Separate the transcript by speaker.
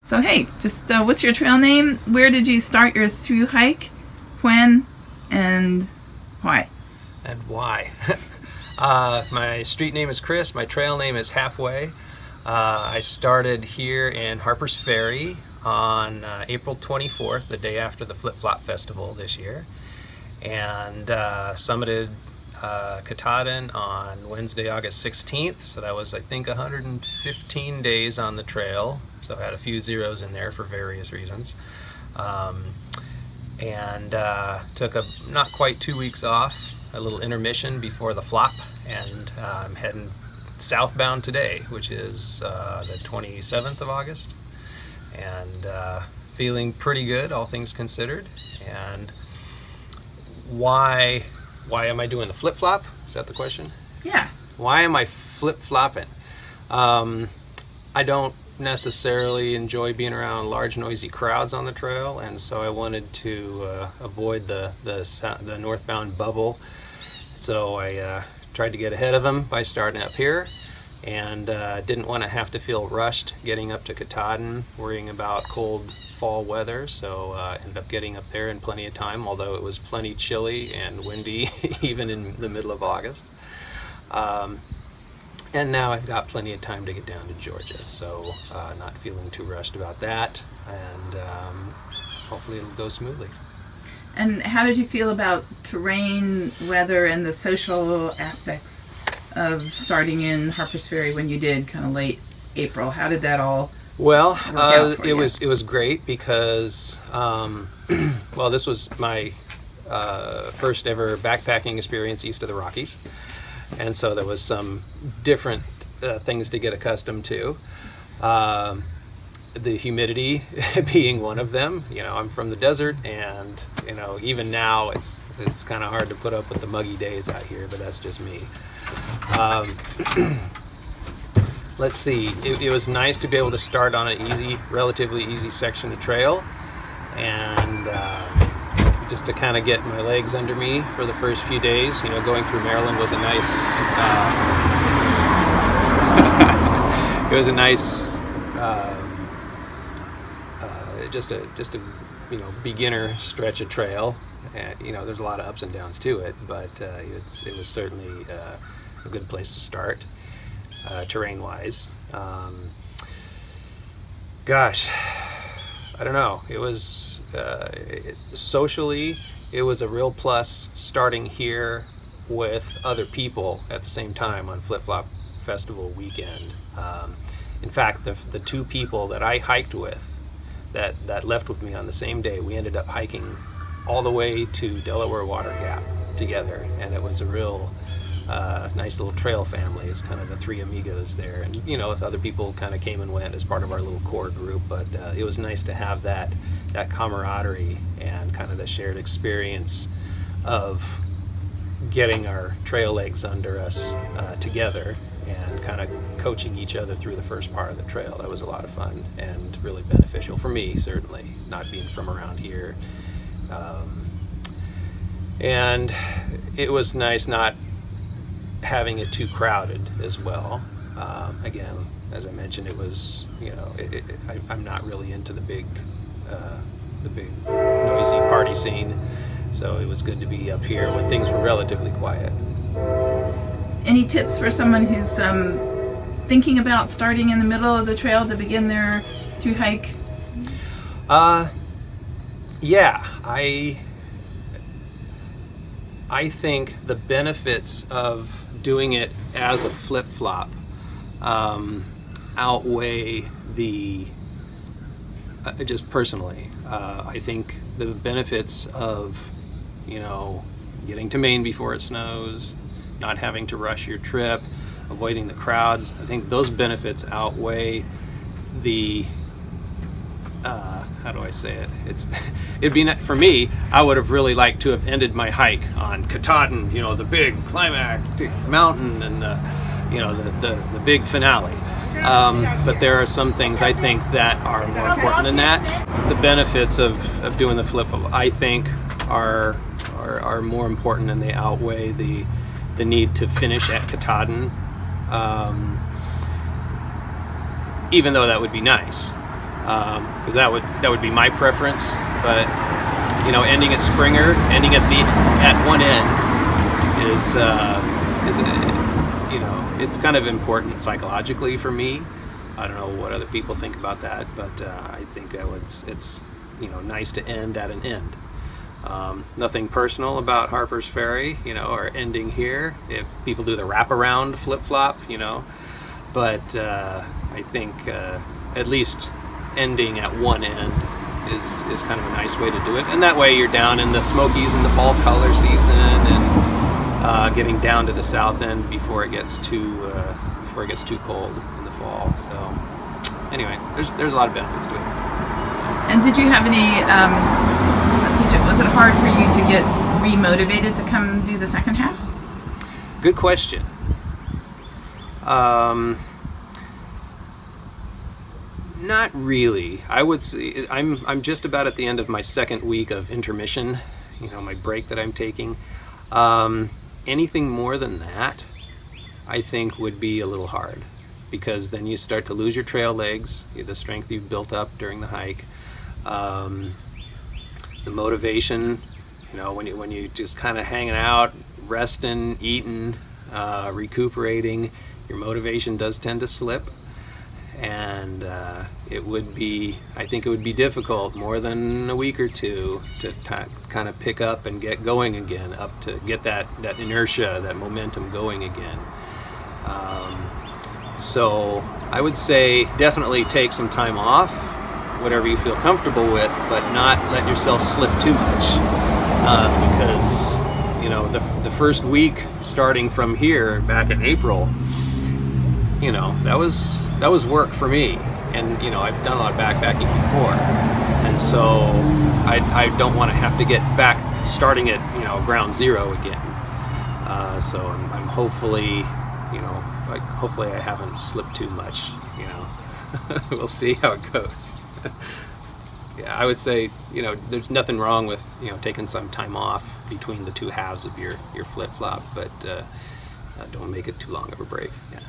Speaker 1: So hey, just what's your trail name? Where did you start your through hike? When and why?
Speaker 2: And why? My street name is Chris. My trail name is Halfway. I started here in Harpers Ferry on April 24th, the day after the Flip Flop Festival this year, and summited Katahdin on Wednesday, August 16th. So that was, I think, 115 days on the trail. So I had a few zeros in there for various reasons. And took a not quite 2 weeks off, a little intermission before the flop, and I'm heading southbound today, which is the 27th of August, and feeling pretty good, all things considered. And why am I doing the flip-flop? Is that the question?
Speaker 1: Yeah.
Speaker 2: Why am I flip-flopping? I don't necessarily enjoy being around large noisy crowds on the trail, and so I wanted to avoid the northbound bubble. So I tried to get ahead of them by starting up here, and didn't want to have to feel rushed getting up to Katahdin, worrying about cold fall weather. So ended up getting up there in plenty of time, although it was plenty chilly and windy even in the middle of August. And now I've got plenty of time to get down to Georgia, so not feeling too rushed about that, and hopefully it'll go smoothly.
Speaker 1: And how did you feel about terrain, weather, and the social aspects of starting in Harpers Ferry when you did, kind of late April? How did that all
Speaker 2: Well,
Speaker 1: work out for
Speaker 2: it
Speaker 1: you?
Speaker 2: was great because well, this was my first ever backpacking experience east of the Rockies. And so there was some different things to get accustomed to. The humidity being one of them. You know, I'm from the desert, and you know, even now it's kind of hard to put up with the muggy days out here, but that's just me. Let's see. It was nice to be able to start on an relatively easy section of trail, and just to kind of get my legs under me for the first few days. You know, going through Maryland was a nice it was a nice just a you know, beginner stretch of trail. And you know, there's a lot of ups and downs to it, but it was certainly a good place to start terrain wise. Gosh, I don't know, it was socially, it was a real plus starting here with other people at the same time on Flip Flop Festival weekend. In fact, the two people that I hiked with that left with me on the same day, we ended up hiking all the way to Delaware Water Gap together, and it was a real nice little trail family. It's kind of the three amigos there, and you know, other people kind of came and went as part of our little core group, but it was nice to have that camaraderie and kind of the shared experience of getting our trail legs under us together and kind of coaching each other through the first part of the trail. That was a lot of fun and really beneficial for me, certainly, not being from around here. And it was nice not having it too crowded as well. Again, as I mentioned, it was, you know, I'm not really into the big noisy party scene, so it was good to be up here when things were relatively quiet.
Speaker 1: Any tips for someone who's thinking about starting in the middle of the trail to begin their through hike?
Speaker 2: Yeah, I think the benefits of doing it as a flip-flop outweigh the just personally. I think the benefits of, you know, getting to Maine before it snows, not having to rush your trip, avoiding the crowds, I think those benefits outweigh the how do I say it? It'd be for me. I would have really liked to have ended my hike on Katahdin, you know, the big climactic mountain, and the big finale. But there are some things I think that are more important than that. The benefits of doing the flip, I think, are more important, and they outweigh the need to finish at Katahdin. Even though that would be nice. because that would be my preference. But ending at Springer, ending at one end is it's kind of important psychologically for me. I don't know what other people think about that, but I think it's nice to end at an end. Nothing personal about Harpers Ferry, or ending here. If people do the wraparound flip-flop, but I think at least ending at one end is kind of a nice way to do it. And that way you're down in the Smokies in the fall color season, and getting down to the south end before it gets too cold in the fall. So anyway, there's a lot of benefits to it.
Speaker 1: And did you have any? Was it hard for you to get remotivated to come do the second half?
Speaker 2: Good question. Not really. I would say I'm just about at the end of my second week of intermission, my break that I'm taking. Anything more than that, I think would be a little hard, because then you start to lose your trail legs, the strength you've built up during the hike, the motivation, when you just kind of hanging out, resting, eating, recuperating, your motivation does tend to slip. And I think it would be difficult more than a week or two to kind of pick up and get going again, up to get that inertia, that momentum going again. So I would say definitely take some time off, whatever you feel comfortable with, but not let yourself slip too much, because the first week starting from here back in April, that was work for me, and I've done a lot of backpacking before, and so I don't want to have to get back starting at ground zero again. So I'm hopefully I haven't slipped too much. We'll see how it goes. Yeah, I would say there's nothing wrong with taking some time off between the two halves of your flip flop, but don't make it too long of a break. Yeah.